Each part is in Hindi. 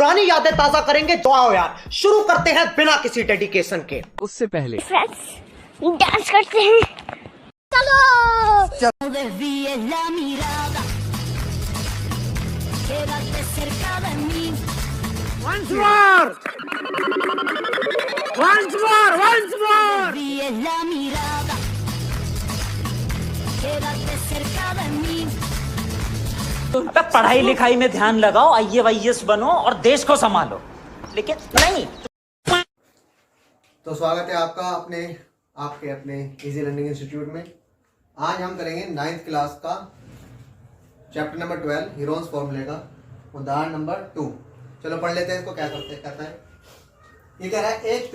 पुरानी यादें ताजा करेंगे। तो आओ यार शुरू करते हैं बिना किसी डेडिकेशन के। उससे पहले फ्रेंड्स डांस करते हैं, चलो। Once more! Once more! Once more! अबे पढ़ाई लिखाई में ध्यान लगाओ, IAS बनो और देश को संभालो, लेकिन नहीं। तो स्वागत है आपका आपके अपने इजी लर्निंग इंस्टीट्यूट में। आज हम करेंगे 9th क्लास का चैप्टर नंबर 12 हीरोन्स फॉर्मूले का उदाहरण नंबर 2। चलो पढ़ लेते हैं इसको। क्या कहता है, ये कह रहा है एक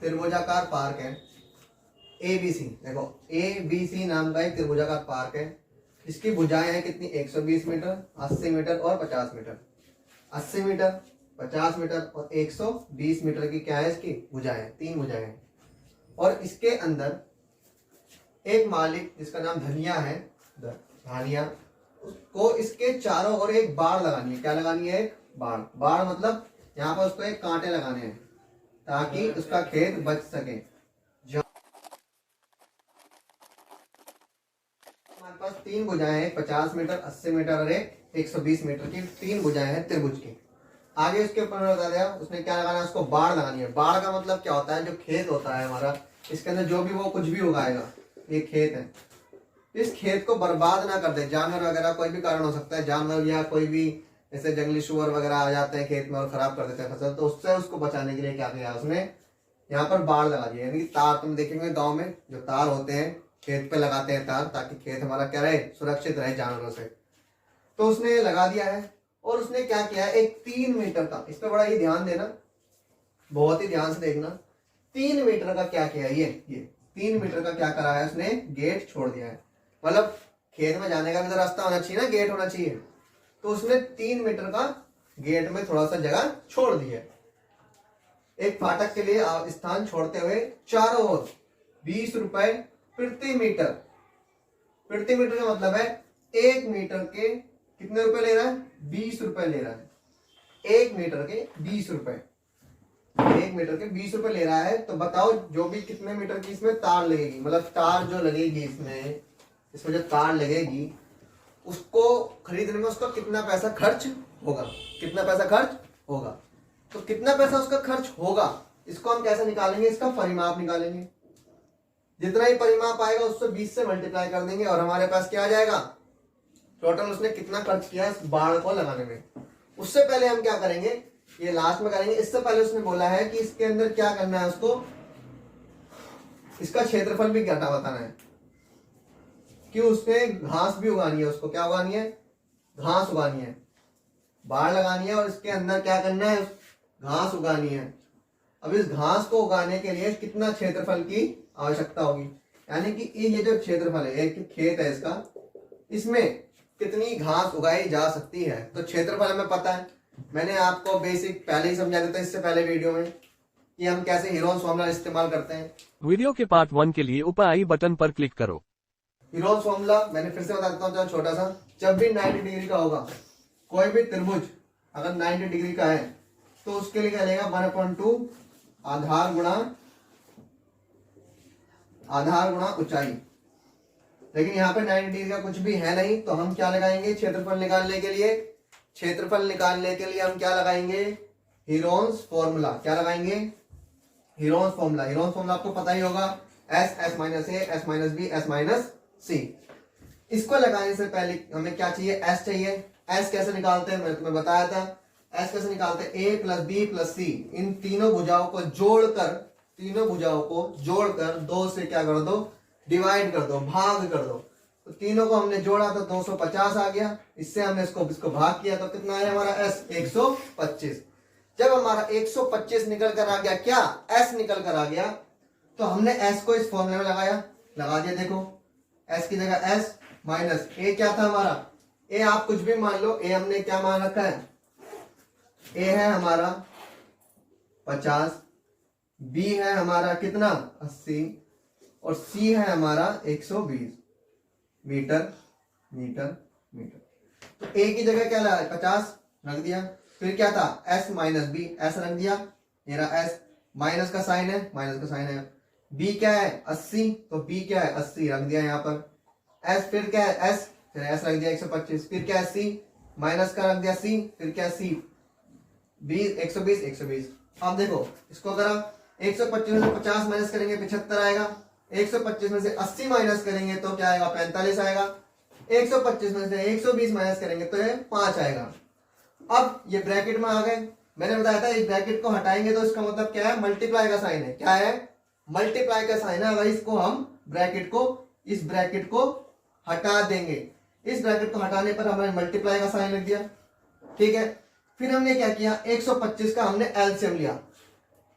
त्रिभुजाकार पार्क है ABC। देखो ABC नाम का एक त्रिभुजाकार पार्क है। इसकी भुजाएं हैं कितनी, 120 मीटर, 80 मीटर और 50 मीटर। 80 मीटर, 50 मीटर और 120 मीटर की क्या है इसकी भुजाएं, 3 भुजाएं हैं। और इसके अंदर एक मालिक जिसका नाम धनिया है, धानिया, उसको इसके चारों ओर एक बाड़ लगानी है। क्या लगानी है? एक बाड़ मतलब यहाँ पर उसको एक कांटे लगाने हैं ताकि उसका खेत बच सके। हमारे पास 3 भुजाएं हैं, 50 मीटर, 80 मीटर और 120 मीटर की 3 भुजाएं हैं त्रिभुज की। आगे उसके ऊपर बता दिया उसने क्या लगाना है, उसको बाड़ लगानी है। बाड़ का मतलब क्या होता है, जो खेत होता है हमारा, इसके अंदर जो भी वो कुछ भी उगाएगा, ये खेत है, इस खेत को बर्बाद ना कर दे। जानवर वगैरह कोई भी कारण हो सकता है, जानवर या कोई भी ऐसे जंगली शुअर वगैरह आ जाते हैं खेत में और खराब कर देते हैं फसल, तो उससे उसको बचाने के लिए क्या किया उसने, यहाँ पर बाड़ लगा दिया। यानी तार, तुम देखेंगे गाँव में जो तार होते हैं खेत पे लगाते हैं तार, ताकि खेत हमारा क्या रहे, सुरक्षित रहे जानवरों से। तो उसने लगा दिया है। और उसने क्या किया है, एक 3 मीटर का, इस पर बड़ा ही ध्यान देना, बहुत ही ध्यान से देखना। 3 मीटर का क्या किया, ये 3 मीटर का क्या करा है उसने, गेट छोड़ दिया है। मतलब खेत में जाने का भी तो रास्ता होना चाहिए ना, गेट होना चाहिए। तो उसने 3 मीटर का गेट में थोड़ा सा जगह छोड़ दी है। एक फाटक के लिए स्थान छोड़ते हुए चारों ओर 20 रुपए प्रति मीटर। प्रति मीटर का मतलब है 1 मीटर के कितने रुपए ले रहा है, 20 रुपए ले रहा है। 1 मीटर के 20 रुपए, 1 मीटर के 20 रुपए ले रहा है। तो बताओ जो भी कितने मीटर की इसमें तार लगेगी, मतलब तार जो लगेगी इसमें जो तार लगेगी उसको खरीदने में उसका कितना पैसा खर्च होगा, कितना पैसा खर्च होगा। तो कितना पैसा उसका खर्च होगा, इसको हम कैसे निकालेंगे, इसका परिमाप निकालेंगे। जितना ही परिमाप आएगा उससे 20 से मल्टीप्लाई कर देंगे और हमारे पास क्या आ जाएगा, टोटल उसने कितना खर्च किया इस बाड़ को लगाने में। उससे पहले हम क्या करेंगे, ये लास्ट में करेंगे। इससे पहले उसने बोला है कि इसके अंदर क्या करना है, उसको इसका क्षेत्रफल भी क्या बताना है, कि उसने घास भी उगानी है। उसको क्या उगानी है, घास उगानी है, बाड़ लगानी है और इसके अंदर क्या करना है, घास उगानी है। अब इस घास को उगाने के लिए कितना क्षेत्रफल की आवश्यकता होगी, यानी कि ये जो क्षेत्रफल है, एक खेत है इसका, इसमें कितनी घास उगाई जा सकती है। तो क्षेत्रफल हमें पता है, मैंने आपको बेसिक पहले ही समझा दिया था इससे पहले वीडियो में कि हम कैसे हीरोन्स फॉर्मूला इस्तेमाल करते हैं। वीडियो के पार्ट 1 के लिए ऊपर आई बटन पर क्लिक करो। हीरोन्स फॉर्मूला मैंने फिर से बता देता हूँ, छोटा सा। जब भी 90 डिग्री का होगा कोई भी त्रिभुज, अगर 90 डिग्री का है तो उसके लिए क्या लेगा, 1/2 आधार गुणा ऊंचाई। लेकिन यहाँ पे 90 डिग्री का कुछ भी है नहीं, तो हम क्या लगाएंगे, क्षेत्रफल निकालने के लिए हम क्या लगाएंगे, हीरोन्स फॉर्मूला। क्या लगाएंगे, हीरोन्स फॉर्मूला। हीरोन्स फॉर्मूला आपको पता ही होगा, S minus A, S minus B, S minus C। इसको लगाने से पहले हमें क्या चाहिए, S चाहिए। S कैसे निकालते हैं, मैंने तुम्हें बताया था। S कैसे निकालते हैं, A plus B plus C, इन तीनों भुजाओं को जोड़कर 2 से क्या कर दो, डिवाइड कर दो, भाग कर दो। तो तीनों को हमने जोड़ा तो 250 आ गया। इससे हमने इसको भाग किया तो कितना आया हमारा S, 125। जब हमारा 125 निकल कर आ गया, क्या S निकल कर आ गया, तो हमने S को इस फॉर्मूले में लगा दिया। देखो S की जगह S माइनस A क्या था हमारा, A आप कुछ भी मान लो, A हमने क्या मान रखा है, A है हमारा 50, B है हमारा कितना 80 और C है हमारा 120 मीटर मीटर मीटर। तो ए की जगह क्या लगा 50 रख दिया। फिर क्या था s माइनस बी, एस रख दिया, मेरा एस माइनस का साइन है, माइनस का साइन है। b क्या है 80, तो b क्या है 80 रख दिया यहाँ पर। s फिर क्या है s, फिर s रख दिया 125। फिर क्या है c माइनस का रख दिया c, फिर क्या है c 20 120। अब देखो इसको अगर आप 125 में से 50 माइनस करेंगे 75 आएगा। 125 में से 80 माइनस करेंगे तो क्या आएगा 45 आएगा। 125 में से 120 माइनस करेंगे तो ये 5 आएगा। अब ये ब्रैकेट में आ गए, मैंने बताया था इस ब्रैकेट को हटाएंगे तो इसका मतलब क्या है मल्टीप्लाई का साइन है। क्या है मल्टीप्लाई का साइन है। अगर इसको हम ब्रैकेट को इस ब्रैकेट को हटा देंगे, इस ब्रैकेट को हटाने पर हमने मल्टीप्लाई का साइन लिख दिया। ठीक है, फिर हमने क्या किया 125 का हमने एलसीएम लिया।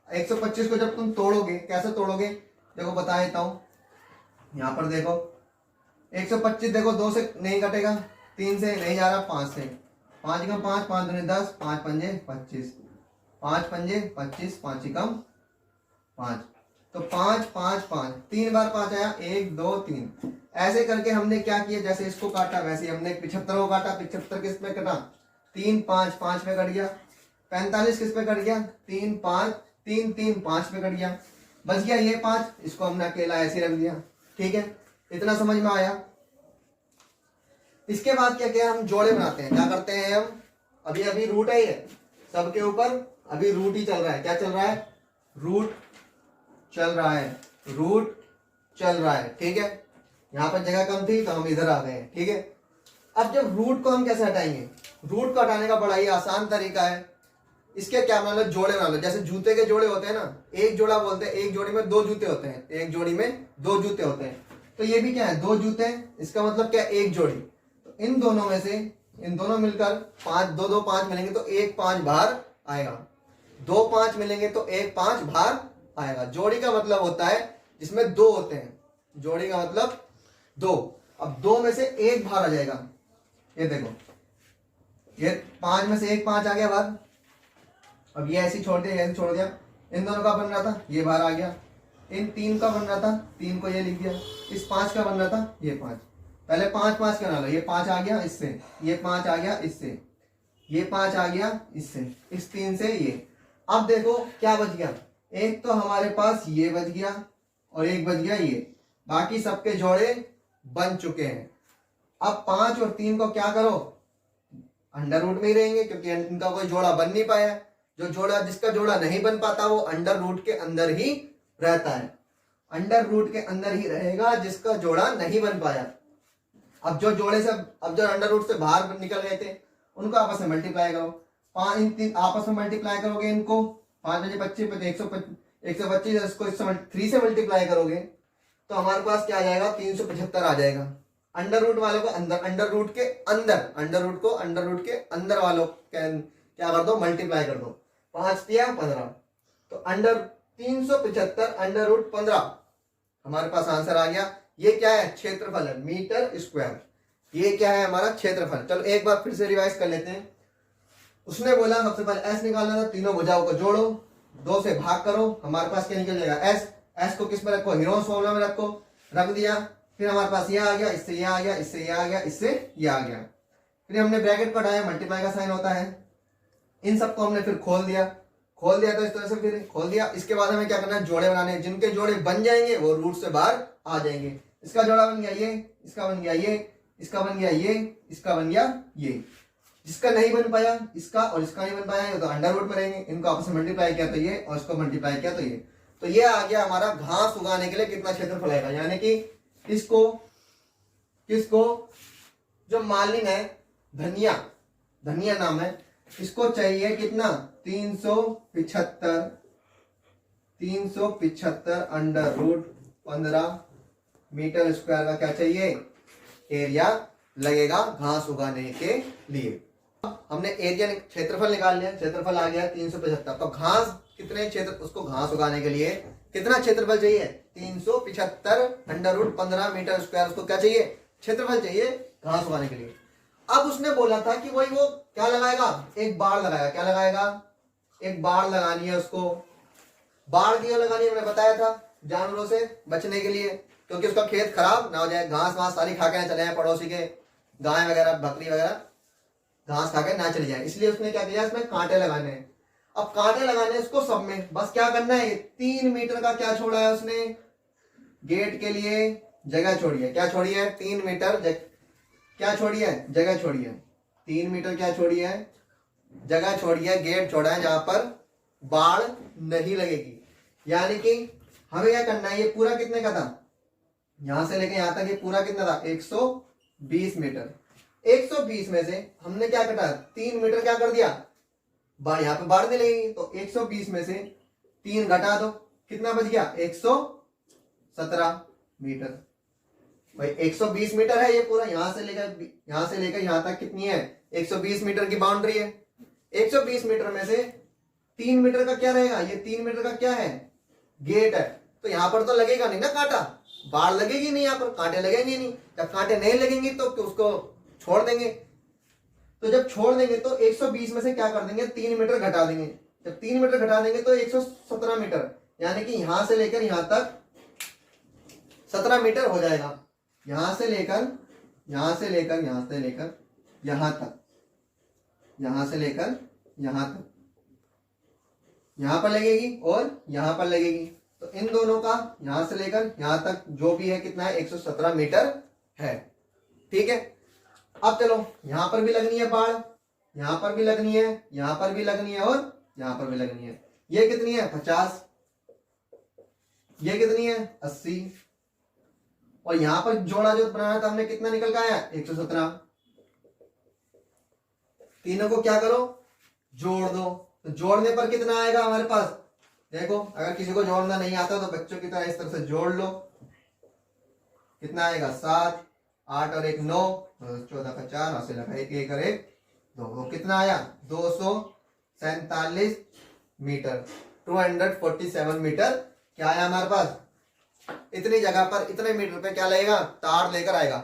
125 को जब तुम तोड़ोगे कैसे तोड़ोगे देखो बता देता हूं। यहां पर देखो 125 देखो 2 से नहीं कटेगा, 3 से नहीं जा रहा, 5 से, 5 कम 5, 5 दूनी 10, 5 पंजे 25, 5 पंजे 25, 5 कम 5, तो 5 5 5, 3 बार 5 आया, 1 2 3। ऐसे करके हमने क्या किया जैसे इसको काटा वैसे हमने 75 को काटा। 75 किस पे कटा 3 5 5 पे कट गया। 45 किस पे कट गया 3 5 3 3 5 पे कट गया, बच गया ये 5, इसको हमने अकेला ऐसे रख दिया। ठीक है, इतना समझ में आया। इसके बाद क्या किया हम जोड़े बनाते हैं। क्या करते हैं हम अभी अभी रूट है ये सबके ऊपर, अभी रूट ही चल रहा है। क्या चल रहा है रूट चल रहा है, रूट चल रहा है। ठीक है, यहां पर जगह कम थी तो हम इधर आ गए हैं। ठीक है, अब जब रूट को हम कैसे हटाएंगे, रूट को हटाने का बड़ा ही आसान तरीका है। इसके क्या बना लो जोड़े बना लो। जैसे जूते के जोड़े होते हैं ना, एक जोड़ा बोलते हैं, एक जोड़ी में 2 जूते होते हैं, एक जोड़ी में 2 जूते होते हैं। तो ये भी क्या है 2 जूते, इसका मतलब क्या एक जोड़ी। तो इन दोनों में से इन दोनों मिलकर 5 2 2 5 मिलेंगे तो 1 5 बाहर आएगा, 2 5 मिलेंगे तो 1 5 बाहर आएगा। जोड़ी का मतलब होता है जिसमें 2 होते हैं, जोड़ी का मतलब 2। अब 2 में से 1 बाहर आ जाएगा। ये देखो ये 5 में से 1 5 आ गया बाहर। अब ये ऐसे छोड़ दिया, ऐसे छोड़ दिया। इन दोनों का बन रहा था ये बाहर आ गया, इन 3 का बन रहा था 3 को ये लिख दिया, इस 5 का बन रहा था ये 5। पहले 5 5 का ना लो, ये 5 आ गया इससे, ये 5 आ गया इससे, ये 5 आ गया इससे, इस 3 से ये। अब देखो क्या बच गया, एक तो हमारे पास ये बच गया और एक बच गया ये, बाकी सबके जोड़े बन चुके हैं। अब 5 और 3 को क्या करो अंडर रूट में ही रहेंगे क्योंकि इनका कोई जोड़ा बन नहीं पाया। जो जोड़ा जिसका जोड़ा नहीं बन पाता वो अंडर रूट के अंदर ही रहता है, अंडर रूट के अंदर ही रहेगा जिसका जोड़ा नहीं बन पाया। अब जो जोड़े से अब जो अंडर रूट से बाहर निकल गए थे उनको आपस में मल्टीप्लाई करो। 5 इन 3 आपस में मल्टीप्लाई करोगे, इनको 5 बजे 25 125, इसको 3 से मल्टीप्लाई करोगे तो हमारे पास क्या आ जाएगा 375 आ जाएगा। अंडर रूट वालों को अंदर, अंडर रूट के अंदर, अंडर रूट को अंडर रूट के अंदर वालों क्या कर दो मल्टीप्लाई कर दो। 5 दिया 15, तो अंडर 375 अंडर रूट 15 हमारे पास आंसर आ गया। ये क्या है क्षेत्रफल है मीटर स्क्वायर, ये क्या है हमारा क्षेत्रफल। चलो एक बार फिर से रिवाइज कर लेते हैं। उसने बोला सबसे पहले एस निकालना था, तीनों भुजाओं को जोड़ो, 2 से भाग करो, हमारे पास क्या निकल जाएगा एस। एस को किस में रखो हीरोस फॉर्मूला में रखो, रख दिया। फिर हमारे पास ये आ गया, इससे ये आ गया, इससे ये आ गया, इससे ये आ गया। फिर हमने ब्रैकेट को हटाया, मल्टीप्लाई का साइन होता है। इन सबको हमने फिर खोल दिया तो इस तरह से फिर खोल दिया। इसके बाद हमें क्या करना है जोड़े बनाने हैं। जिनके जोड़े बन जाएंगे वो रूट से बाहर आ जाएंगे। इसका जोड़ा बन गया ये, इसका बन गया ये, इसका बन गया ये, इसका बन गया ये। जिसका नहीं बन पाया इसका और इसका नहीं बन पाया ये तो अंडर रूट में रहेंगे। इनको आपस में मल्टीप्लाई किया तो ये और इसको मल्टीप्लाई किया तो ये। तो ये आ गया हमारा घास उगाने के लिए कितना क्षेत्रफल आएगा। यानी कि इसको किसको जो मालिन है धनिया, धनिया नाम है, इसको चाहिए कितना 375 अंडर रूट 15 मीटर स्क्वायर का क्या चाहिए एरिया लगेगा घास उगाने के लिए। हमने एरिया क्षेत्रफल निकाल लिया, क्षेत्रफल आ गया 375। तो घास कितने क्षेत्र उसको घास उगाने के लिए कितना क्षेत्रफल चाहिए 375 अंडर रूट 15 मीटर स्क्वायर। उसको क्या चाहिए क्षेत्रफल चाहिए घास उगाने के लिए। अब उसने बोला था कि वही वो क्या लगाएगा एक बाड़ लगाएगा। क्या लगाएगा एक बाड़ लगानी है उसको। बाढ़ क्यों लगानी है मैंने बताया था जानवरों से बचने के लिए, क्योंकि उसका खेत खराब ना हो जाए, घास वास सारी खा के चले जाए पड़ोसी के, गाय वगैरह बकरी वगैरह घास खा के ना चली जाए, इसलिए उसने क्या किया, इसमें कांटे लगाने हैं। अब कांटे लगाने हैं उसको सब में, बस क्या करना है, 3 मीटर का क्या छोड़ा है उसने, गेट के लिए जगह छोड़ी है। क्या छोड़ी है, 3 मीटर क्या छोड़ी है, जगह छोड़ी है। 3 मीटर क्या छोड़ी है, जगह छोड़ी है, गेट छोड़ा है जहां पर बाढ़ नहीं लगेगी। यानी कि हमें क्या करना है, ये पूरा कितने का था, यहां से लेके यहां तक ये पूरा कितना था, 120 मीटर। 120 में से हमने क्या कटा, 3 मीटर क्या कर दिया, यहाँ पे बाढ़ नहीं लगेगी, तो 120 में से 3 घटा दो, कितना बच गया, 117 मीटर। भाई 120 मीटर है ये पूरा, यहां से लेकर यहां तक कितनी है, 120 मीटर की बाउंड्री है। 120 मीटर में से 3 मीटर का क्या रहेगा, ये 3 मीटर का क्या है, गेट है। तो यहां पर तो लगेगा नहीं ना कांटा, बाढ़ लगेगी नहीं, यहां पर कांटे लगेंगे नहीं। जब कांटे नहीं लगेंगे तो उसको छोड़ देंगे। तो जब छोड़ देंगे तो 120 में से क्या कर देंगे, 3 मीटर घटा देंगे। जब 3 मीटर घटा देंगे तो 117 मीटर, यानी कि यहां से लेकर यहां तक 17 मीटर हो जाएगा। यहां से लेकर यहां से लेकर यहां से लेकर यहां तक, यहां से लेकर यहां तक, यहां पर लगेगी और यहां पर लगेगी। तो इन दोनों का यहां से लेकर यहां तक जो भी है कितना है, 117 मीटर है। ठीक है, अब चलो यहां पर भी लगनी है बाढ़, यहां पर भी लगनी है, यहां पर भी लगनी है और यहां पर भी लगनी है। ये कितनी है, 50, ये कितनी है, 80, और यहां पर जोड़ा जो बनाया था हमने कितना निकल का आया, 117। तीनों को क्या करो, जोड़ दो। तो जोड़ने पर कितना आएगा हमारे पास, देखो अगर किसी को जोड़ना नहीं आता तो बच्चों की तरह इस तरह से जोड़ लो। कितना आएगा, 7, 8 और 1 9, 14 का 4, हाथ से लगा 1 1 और 1 2, कितना आया, 247 मीटर, 247 मीटर क्या आया हमारे पास। इतनी जगह पर इतने मीटर पे क्या लगेगा, तार लेकर आएगा,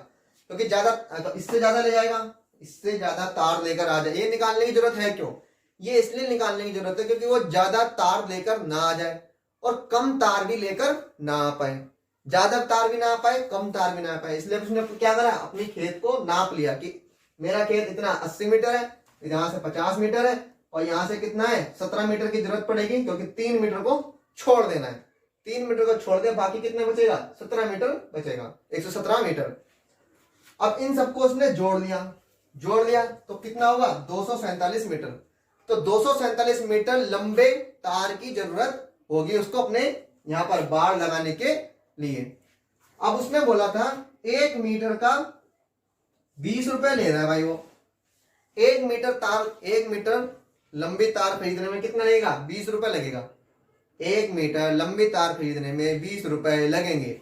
क्योंकि ज्यादा तो इससे ज्यादा ले जाएगा, इससे ज्यादा तार लेकर आ जाए। ये निकालने की जरूरत है क्यों, ये इसलिए निकालने की जरूरत है क्योंकि वो ज्यादा तार लेकर ना आ जाए और कम तार भी लेकर ना आ पाए। ज्यादा तार भी ना आ पाए, कम तार भी ना आ पाए, इसलिए उसने क्या करा, अपनी खेत को नाप लिया कि मेरा खेत इतना 80 मीटर है, यहां से 50 मीटर है और यहां से कितना है, 17 मीटर की जरूरत पड़ेगी, क्योंकि 3 मीटर को छोड़ देना है। 3 मीटर को छोड़ दे, बाकी कितने बचेगा, 17 मीटर बचेगा, 117 मीटर। अब इन सबको उसने जोड़ लिया तो कितना होगा, 247 मीटर। तो 247 मीटर लंबे तार की जरूरत होगी उसको अपने यहां पर बाड़ लगाने के लिए। अब उसने बोला था 1 मीटर का 20 रुपए ले रहा है भाई वो। 1 मीटर लंबी तार खरीदने में कितना लगेगा, 20 रुपए लगेगा। 1 मीटर लंबी तार खरीदने में 20 रुपए लगेंगे।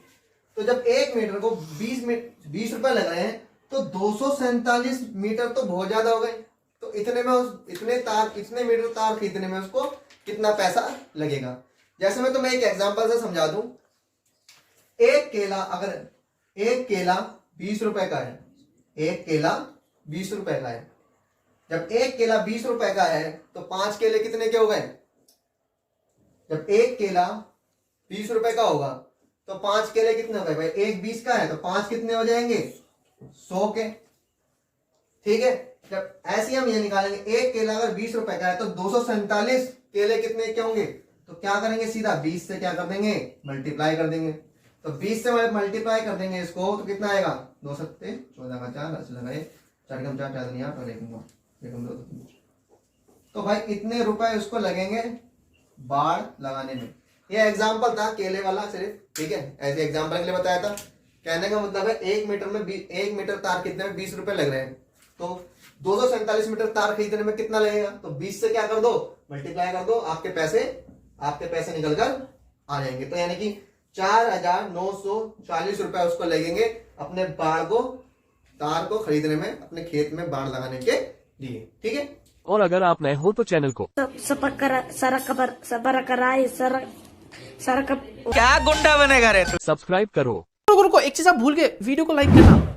तो जब 1 मीटर को 20 रुपए लग रहे हैं तो 247 मीटर तो बहुत ज्यादा हो गए। तो इतने मीटर तार खरीदने में उसको कितना पैसा लगेगा। जैसे मैं तुम्हें एक एग्जांपल से समझा दूं, एक केला 20 रुपए का है, एक केला 20 रुपए का है। जब एक केला 20 रुपए का है तो 5 केले कितने के हो गए। जब एक केला 20 रुपए का होगा तो 5 केले कितने हो गए भाई, एक 20 का है तो 5 कितने हो जाएंगे, 100 के। ठीक है, जब ऐसे हम ये निकालेंगे, एक केला अगर 20 रुपए का है तो 247 केले कितने के होंगे। तो क्या करेंगे, सीधा 20 से क्या कर देंगे, मल्टीप्लाई कर देंगे। तो 20 से मल्टीप्लाई कर देंगे इसको तो कितना आएगा, 2 7 14 का 4 ऐसे लगाए, 4 कम 4 4 यहाँ पर 1 तो भाई इतने रुपए उसको लगेंगे बाड़ लगाने में। ये एग्जाम्पल था केले वाला सिर्फ, ठीक है, ऐसे एग्जाम्पल के लिए बताया था। कहने का मतलब है 1 मीटर तार खरीदने में 20 रुपए लग रहे हैं, तो 247 मीटर तार खरीदने में कितना लगेगा। तो 20 से क्या कर दो, मल्टीप्लाई कर दो, आपके पैसे निकल कर आ जाएंगे। तो यानी कि 4,940 रुपए उसको लगेंगे अपने तार को खरीदने में, अपने खेत में बाड़ लगाने के लिए। ठीक है, और अगर आप नए हो तो चैनल को क्या गुंडा बनेगा रे तू। सब्सक्राइब करो। रुको एक चीज आप भूल गए, वीडियो को लाइक करना।